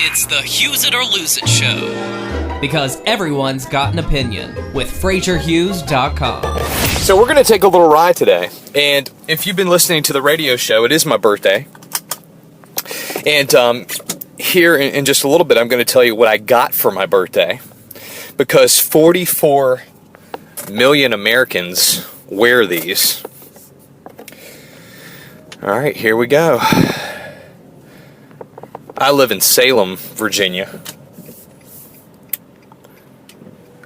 It's the Hughes It or Lose It show. Because everyone's got an opinion with Frazierhughes.com. So we're going to take a little ride today. And if you've been listening to the radio show, it is my birthday. And here in just a little bit, I'm going to tell you what I got for my birthday. Because 44 million Americans wear these. All right, here we go. I live in Salem, Virginia.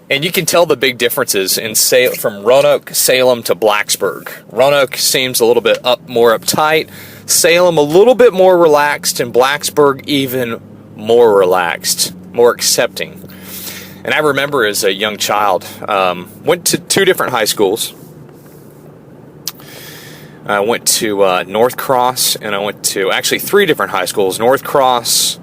And you can tell the big differences in from Roanoke, Salem to Blacksburg. Roanoke seems a little bit more uptight. Salem a little bit more relaxed, and Blacksburg even more relaxed, more accepting. And I remember as a young child, went to two different high schools. I went to North Cross, and I went to actually three different high schools. North Cross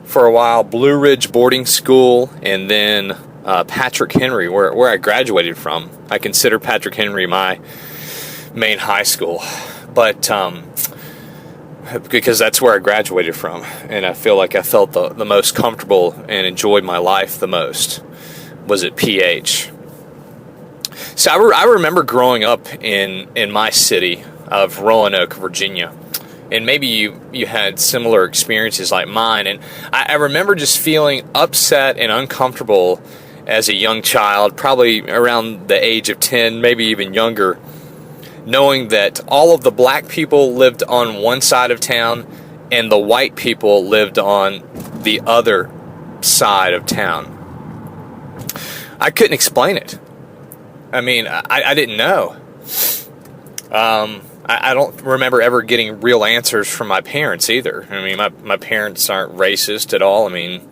for a while, Blue Ridge Boarding School, and then Patrick Henry, where I graduated from. I consider Patrick Henry my main high school, but because that's where I graduated from, and I feel like I felt the most comfortable and enjoyed my life the most was at PH. So I remember growing up in my city of Roanoke, Virginia, and maybe you had similar experiences like mine, and I remember just feeling upset and uncomfortable as a young child, probably around the age of 10, maybe even younger, knowing that all of the black people lived on one side of town and the white people lived on the other side of town. I couldn't explain it. I mean, I didn't know. I don't remember ever getting real answers from my parents either. I mean, my parents aren't racist at all. I mean,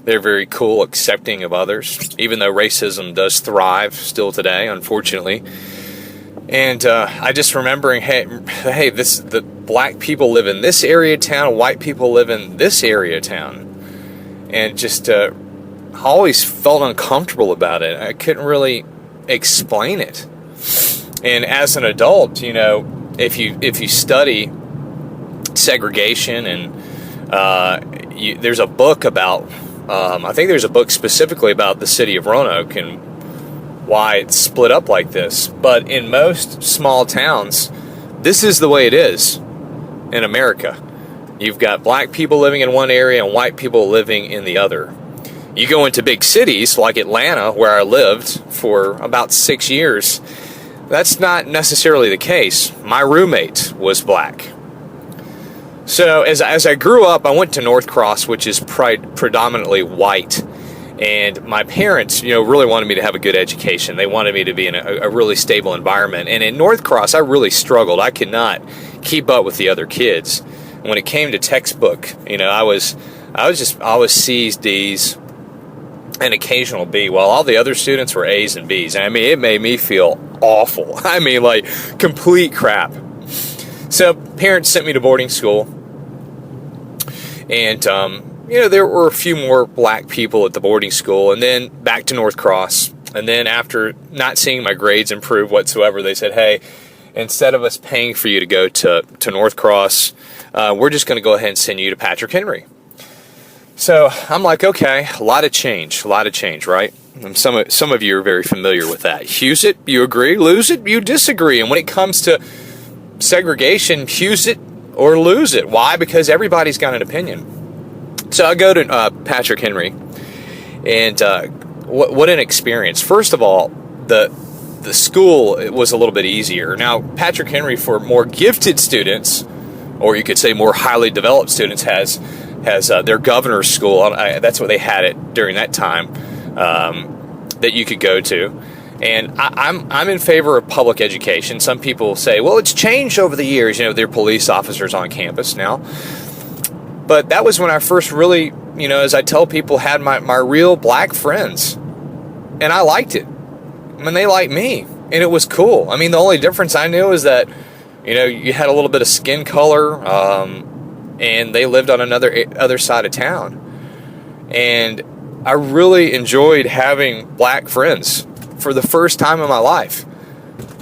they're very cool, accepting of others, even though racism does thrive still today, unfortunately. And I just remembering, hey, the black people live in this area of town, white people live in this area of town. And just always felt uncomfortable about it. I couldn't really explain it. And as an adult, you know, if you study segregation, and there's a book about, I think there's a book specifically about the city of Roanoke and why it's split up like this. But in most small towns, this is the way it is in America. You've got black people living in one area and white people living in the other. You go into big cities like Atlanta, where I lived for about 6 years, that's not necessarily the case. My roommate was black. So as I grew up, I went to North Cross, which is predominantly white. And my parents, you know, really wanted me to have a good education. They wanted me to be in a really stable environment. And in North Cross, I really struggled. I could not keep up with the other kids. When it came to textbook, you know, I was C's, D's, and occasional B, while all the other students were A's and B's. And I mean, it made me feel awful. I mean, like, complete crap. So parents sent me to boarding school. And, you know, there were a few more black people at the boarding school, and then back to North Cross. And then after not seeing my grades improve whatsoever, they said, hey, instead of us paying for you to go to North Cross, we're just going to go ahead and send you to Patrick Henry. So I'm like, okay, a lot of change, right? And some of you are very familiar with that. Hughes it, you agree. Lose it, you disagree. And when it comes to segregation, Hughes it or lose it. Why? Because everybody's got an opinion. So I go to Patrick Henry, and what an experience. First of all, the school was a little bit easier. Now, Patrick Henry, for more gifted students, or you could say more highly developed students, has their governor's school. That's what they had it during that time, that you could go to. And I'm in favor of public education. Some people say, well, it's changed over the years. You know, there are police officers on campus now. But that was when I first really, you know, as I tell people, had my real black friends. And I liked it. I mean, they liked me. And it was cool. I mean, the only difference I knew is that, you know, you had a little bit of skin color, and they lived on other side of town. And I really enjoyed having black friends for the first time in my life.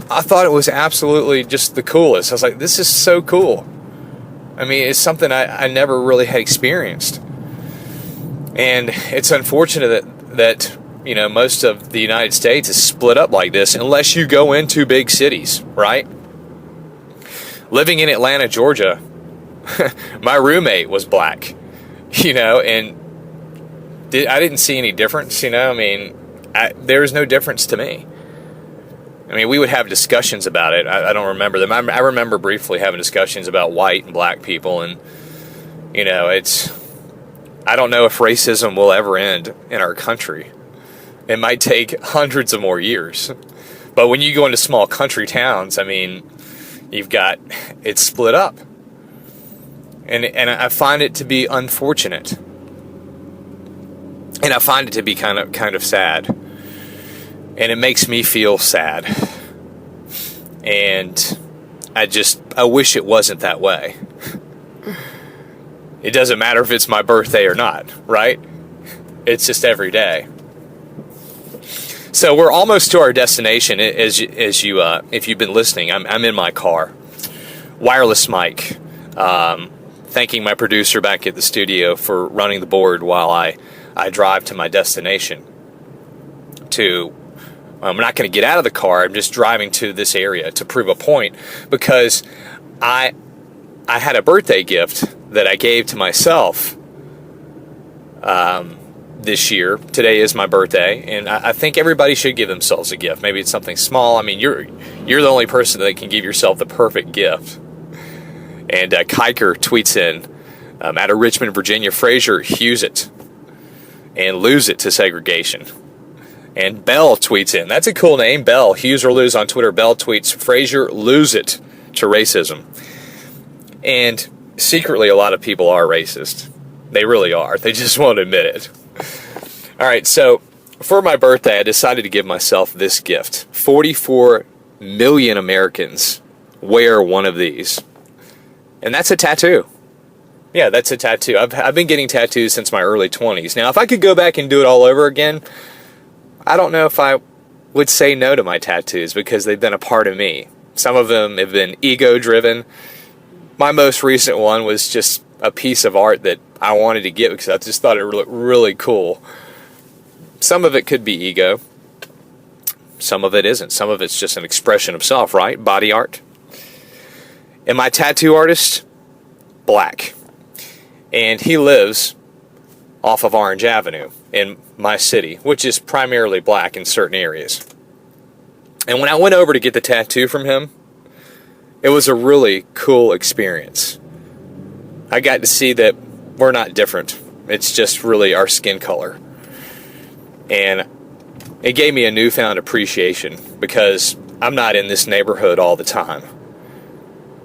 I thought it was absolutely just the coolest. I was like, this is so cool. I mean, it's something I never really had experienced. And it's unfortunate that most of the United States is split up like this unless you go into big cities, right? Living in Atlanta, Georgia, my roommate was black, and I didn't see any difference, there was no difference to me. We would have discussions about it. I don't remember them. I remember briefly having discussions about white and black people, and, I don't know if racism will ever end in our country. It might take hundreds of more years. But when you go into small country towns, it's split up. And I find it to be unfortunate. And I find it to be kind of sad. And it makes me feel sad. And I wish it wasn't that way. It doesn't matter if it's my birthday or not, right? It's just every day. So we're almost to our destination. As you, if you've been listening, I'm in my car, wireless mic. Thanking my producer back at the studio for running the board while I drive to my destination. I'm not going to get out of the car. I'm just driving to this area to prove a point, because I had a birthday gift that I gave to myself this year. Today is my birthday, and I think everybody should give themselves a gift. Maybe it's something small. You're the only person that can give yourself the perfect gift. And Kiker tweets in, out of Richmond, Virginia, Frazierhughes it and lose it to segregation. And Bell tweets in, that's a cool name, Bell, Hughes or lose on Twitter. Bell tweets, Frazier lose it to racism. And secretly, a lot of people are racist. They really are. They just won't admit it. All right, so for my birthday, I decided to give myself this gift. 44 million Americans wear one of these. And that's a tattoo. Yeah, that's a tattoo. I've been getting tattoos since my early 20s. Now, if I could go back and do it all over again, I don't know if I would say no to my tattoos, because they've been a part of me. Some of them have been ego-driven. My most recent one was just a piece of art that I wanted to get because I just thought it looked really cool. Some of it could be ego. Some of it isn't. Some of it's just an expression of self, right? Body art. And my tattoo artist, black. And he lives off of Orange Avenue in my city, which is primarily black in certain areas. And when I went over to get the tattoo from him, it was a really cool experience. I got to see that we're not different. It's just really our skin color. And it gave me a newfound appreciation, because I'm not in this neighborhood all the time,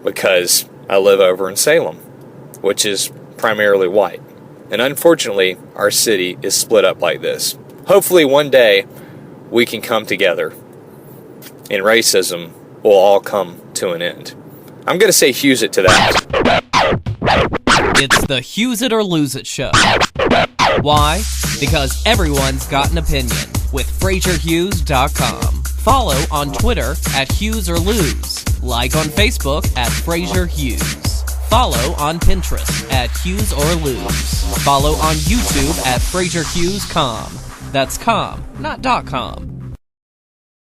because I live over in Salem, which is primarily white. And unfortunately, our city is split up like this. Hopefully one day we can come together and racism will all come to an end. I'm going to say Hughes it to that. It's the Hughes It or Lose It show. Why? Because everyone's got an opinion with Frazierhughes.com. Follow on Twitter at Hughes or Lose. Like on Facebook at Frazierhughes. Follow on Pinterest at Hughes or Lose. Follow on YouTube at Frazierhughes.com. That's com, not .com.